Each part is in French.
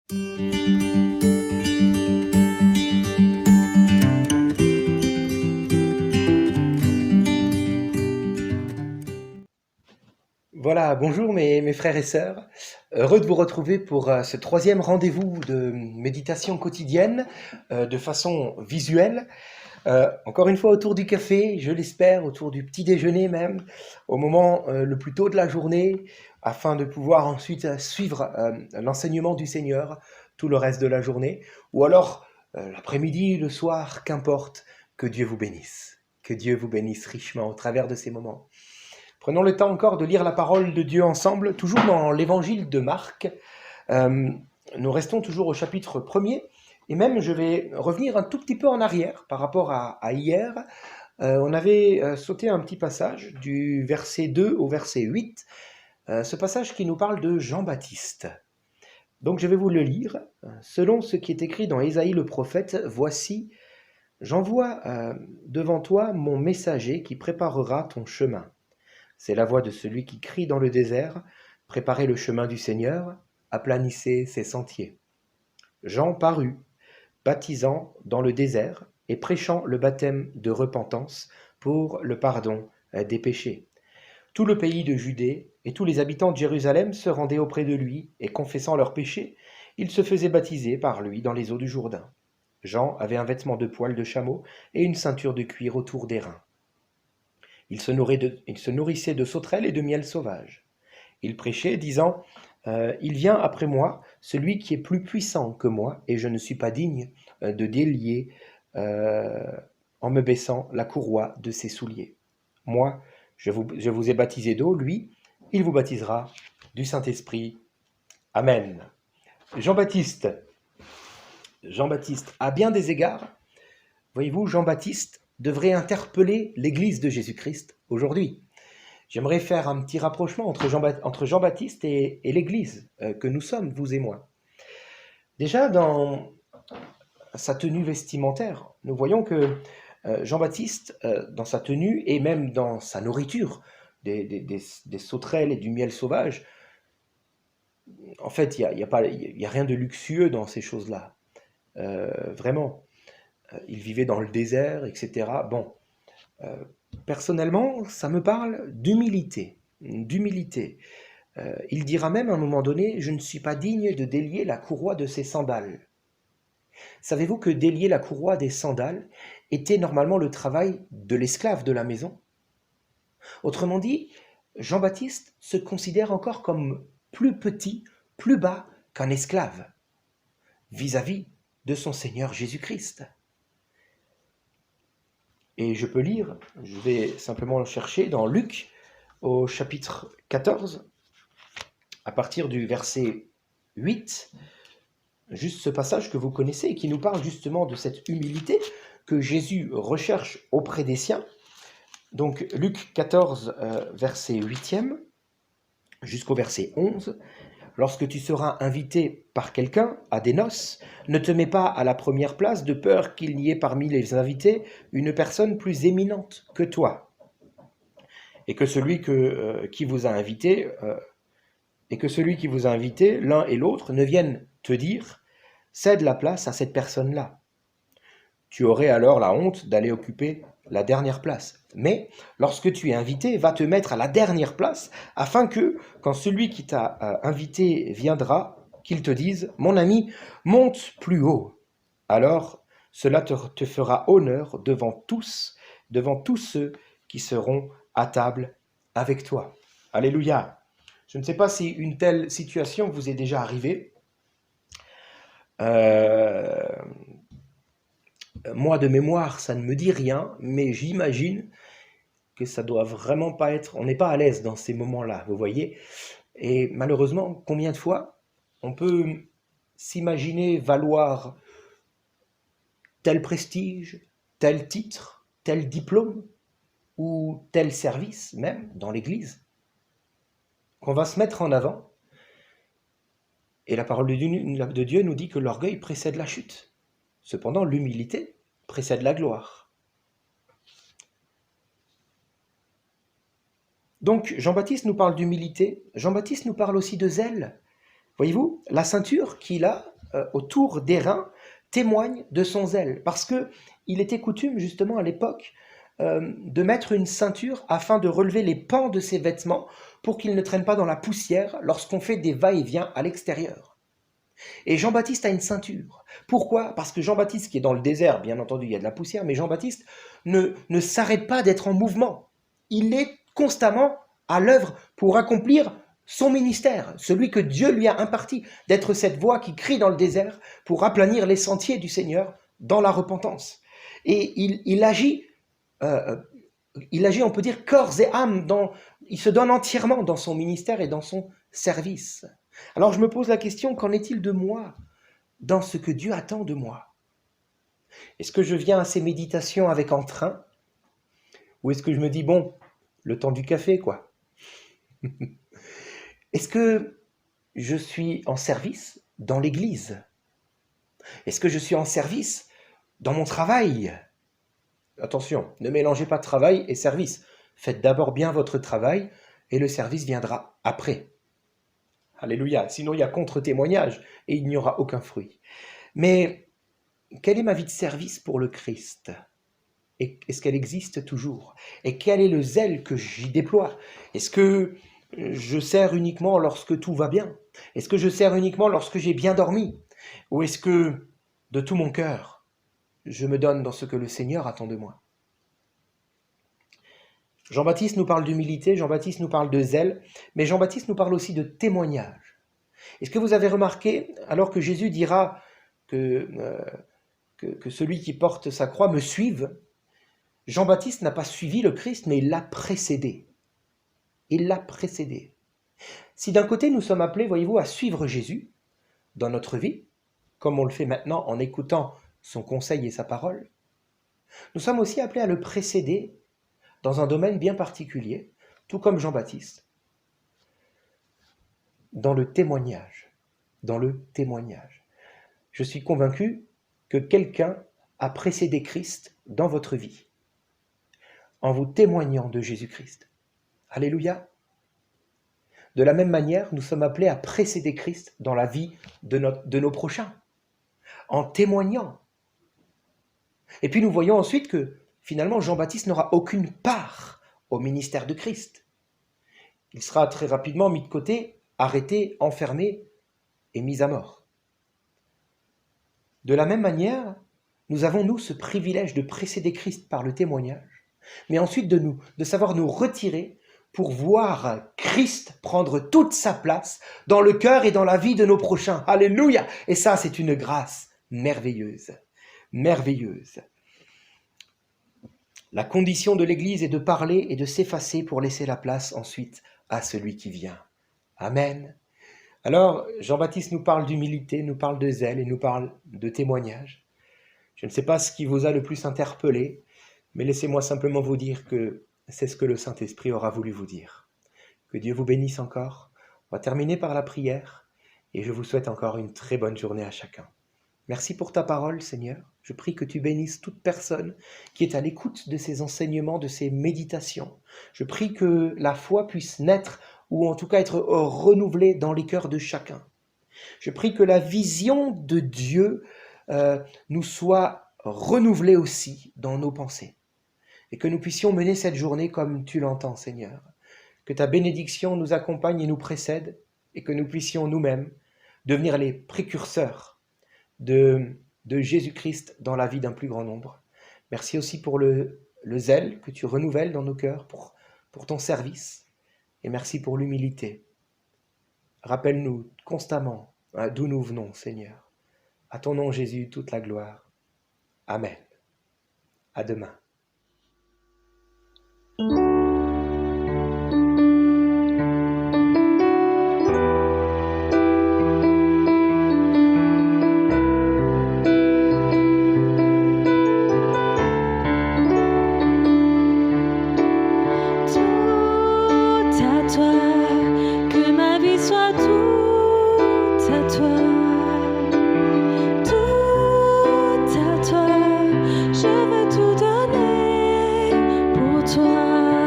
Voilà, bonjour mes frères et sœurs. Heureux de vous retrouver pour ce troisième rendez-vous de méditation quotidienne de façon visuelle. Encore une fois autour du café, je l'espère, autour du petit déjeuner même, au moment le plus tôt de la journée, afin de pouvoir ensuite suivre l'enseignement du Seigneur tout le reste de la journée, ou alors l'après-midi, le soir, qu'importe, que Dieu vous bénisse. Que Dieu vous bénisse richement au travers de ces moments. Prenons le temps encore de lire la parole de Dieu ensemble, toujours dans l'évangile de Marc. Euh, nous restons toujours au chapitre 1er, et même je vais revenir un tout petit peu en arrière par rapport à hier. On avait sauté un petit passage du verset 2 au verset 8, ce passage qui nous parle de Jean-Baptiste. Donc je vais vous le lire. Selon ce qui est écrit dans Ésaïe le prophète, voici, j'envoie devant toi mon messager qui préparera ton chemin. C'est la voix de celui qui crie dans le désert, préparez le chemin du Seigneur, aplanissez ses sentiers. Jean parut, baptisant dans le désert et prêchant le baptême de repentance pour le pardon des péchés. Tout le pays de Judée et tous les habitants de Jérusalem se rendaient auprès de lui et confessant leurs péchés, ils se faisaient baptiser par lui dans les eaux du Jourdain. Jean avait un vêtement de poil de chameau et une ceinture de cuir autour des reins. Il se nourrissait de sauterelles et de miel sauvage. Il prêchait, disant, il vient après moi, celui qui est plus puissant que moi, et je ne suis pas digne de délier, en me baissant, la courroie de ses souliers. Moi, je vous ai baptisé d'eau, lui, il vous baptisera du Saint-Esprit. Amen. Jean-Baptiste, à bien des égards, voyez-vous, Jean-Baptiste devrait interpeller l'Église de Jésus-Christ aujourd'hui. J'aimerais faire un petit rapprochement entre Jean-Baptiste et l'Église que nous sommes, vous et moi. Déjà, dans sa tenue vestimentaire, nous voyons que Jean-Baptiste, dans sa tenue et même dans sa nourriture, des sauterelles et du miel sauvage, en fait, il y a rien de luxueux dans ces choses-là. Vraiment. Il vivait dans le désert, etc. Bon, personnellement, ça me parle d'humilité. Il dira même à un moment donné, je ne suis pas digne de délier la courroie de ses sandales. Savez-vous que délier la courroie des sandales était normalement le travail de l'esclave de la maison? Autrement dit, Jean-Baptiste se considère encore comme plus petit, plus bas qu'un esclave vis-à-vis de son Seigneur Jésus-Christ. Et je peux lire, je vais simplement le chercher dans Luc au chapitre 14, à partir du verset 8, juste ce passage que vous connaissez et qui nous parle justement de cette humilité que Jésus recherche auprès des siens. Donc Luc 14, verset 8e, jusqu'au verset 11. Lorsque tu seras invité par quelqu'un à des noces, ne te mets pas à la première place de peur qu'il n'y ait parmi les invités une personne plus éminente que toi, et que celui qui vous a invité, l'un et l'autre, ne viennent te dire « cède la place à cette personne-là ». Tu aurais alors la honte d'aller occuper la dernière place. Mais lorsque tu es invité, va te mettre à la dernière place, afin que, quand celui qui t'a invité viendra, qu'il te dise « Mon ami, monte plus haut ». Alors, cela te fera honneur devant tous ceux qui seront à table avec toi. Alléluia. Je ne sais pas si une telle situation vous est déjà arrivée. Moi, de mémoire, ça ne me dit rien, mais j'imagine que ça doit vraiment pas être... On n'est pas à l'aise dans ces moments-là, vous voyez. Et malheureusement, combien de fois on peut s'imaginer valoir tel prestige, tel titre, tel diplôme, ou tel service même dans l'Église, qu'on va se mettre en avant. Et la parole de Dieu nous dit que l'orgueil précède la chute. Cependant, l'humilité précède la gloire. Donc, Jean-Baptiste nous parle d'humilité. Jean-Baptiste nous parle aussi de zèle. Voyez-vous, la ceinture qu'il a autour des reins témoigne de son zèle, parce que il était coutume justement à l'époque de mettre une ceinture afin de relever les pans de ses vêtements pour qu'ils ne traînent pas dans la poussière lorsqu'on fait des va-et-vient à l'extérieur. Et Jean-Baptiste a une ceinture. Pourquoi? Parce que Jean-Baptiste, qui est dans le désert, bien entendu, il y a de la poussière, mais Jean-Baptiste ne s'arrête pas d'être en mouvement. Il est constamment à l'œuvre pour accomplir son ministère, celui que Dieu lui a imparti, d'être cette voix qui crie dans le désert pour aplanir les sentiers du Seigneur dans la repentance. Et il agit, on peut dire, corps et âme, il se donne entièrement dans son ministère et dans son service. Alors je me pose la question, qu'en est-il de moi dans ce que Dieu attend de moi? Est-ce que je viens à ces méditations avec entrain? Ou est-ce que je me dis, bon, le temps du café, quoi? Est-ce que je suis en service dans l'église? Est-ce que je suis en service dans mon travail? Attention, ne mélangez pas travail et service. Faites d'abord bien votre travail et le service viendra après. Alléluia, sinon il y a contre-témoignage et il n'y aura aucun fruit. Mais quelle est ma vie de service pour le Christ? Et est-ce qu'elle existe toujours? Et quel est le zèle que j'y déploie? Est-ce que je sers uniquement lorsque tout va bien? Est-ce que je sers uniquement lorsque j'ai bien dormi? Ou est-ce que, de tout mon cœur, je me donne dans ce que le Seigneur attend de moi? Jean-Baptiste nous parle d'humilité, Jean-Baptiste nous parle de zèle, mais Jean-Baptiste nous parle aussi de témoignage. Est-ce que vous avez remarqué, alors que Jésus dira que celui qui porte sa croix me suive, Jean-Baptiste n'a pas suivi le Christ, mais il l'a précédé. Il l'a précédé. Si d'un côté nous sommes appelés, voyez-vous, à suivre Jésus dans notre vie, comme on le fait maintenant en écoutant son conseil et sa parole, nous sommes aussi appelés à le précéder dans un domaine bien particulier, tout comme Jean-Baptiste, dans le témoignage. Dans le témoignage. Je suis convaincu que quelqu'un a précédé Christ dans votre vie, en vous témoignant de Jésus-Christ. Alléluia. De la même manière, nous sommes appelés à précéder Christ dans la vie de nos prochains, en témoignant. Et puis nous voyons ensuite que finalement Jean-Baptiste n'aura aucune part au ministère de Christ. Il sera très rapidement mis de côté, arrêté, enfermé et mis à mort. De la même manière, nous avons, nous, ce privilège de précéder Christ par le témoignage, mais ensuite de savoir nous retirer pour voir Christ prendre toute sa place dans le cœur et dans la vie de nos prochains. Alléluia! Et ça, c'est une grâce merveilleuse. Merveilleuse. La condition de l'Église est de parler et de s'effacer pour laisser la place ensuite à celui qui vient. Amen. Alors, Jean-Baptiste nous parle d'humilité, nous parle de zèle et nous parle de témoignage. Je ne sais pas ce qui vous a le plus interpellé, mais laissez-moi simplement vous dire que c'est ce que le Saint-Esprit aura voulu vous dire. Que Dieu vous bénisse encore. On va terminer par la prière et je vous souhaite encore une très bonne journée à chacun. Merci pour ta parole, Seigneur. Je prie que tu bénisses toute personne qui est à l'écoute de ces enseignements, de ces méditations. Je prie que la foi puisse naître ou en tout cas être renouvelée dans les cœurs de chacun. Je prie que la vision de Dieu nous soit renouvelée aussi dans nos pensées et que nous puissions mener cette journée comme tu l'entends, Seigneur. Que ta bénédiction nous accompagne et nous précède et que nous puissions nous-mêmes devenir les précurseurs de Jésus-Christ dans la vie d'un plus grand nombre. Merci aussi pour le zèle que tu renouvelles dans nos cœurs pour ton service. Et merci pour l'humilité. Rappelle-nous constamment d'où nous venons, Seigneur. À ton nom, Jésus, toute la gloire. Amen. À demain. Je veux tout donner pour toi.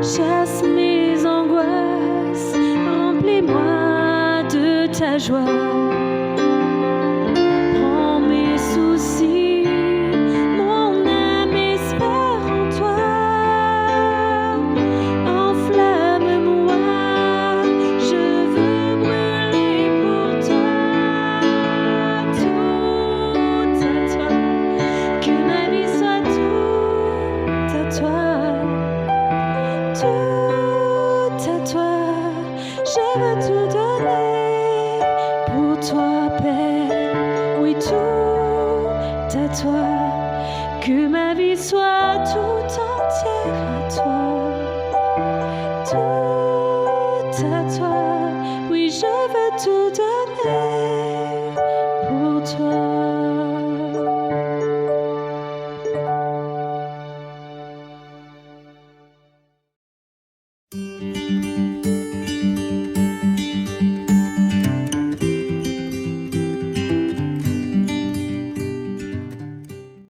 Chasse mes angoisses, remplis-moi de ta joie. Prends mes soucis, mon âme espère en toi. Enflamme-moi, je veux brûler pour toi. Tout à toi, que ma vie soit tout à toi. Tout à toi, je veux tout donner pour toi, Père. Oui, tout à toi, que ma vie soit tout entière à toi. Tout à toi, oui, je veux tout donner pour toi.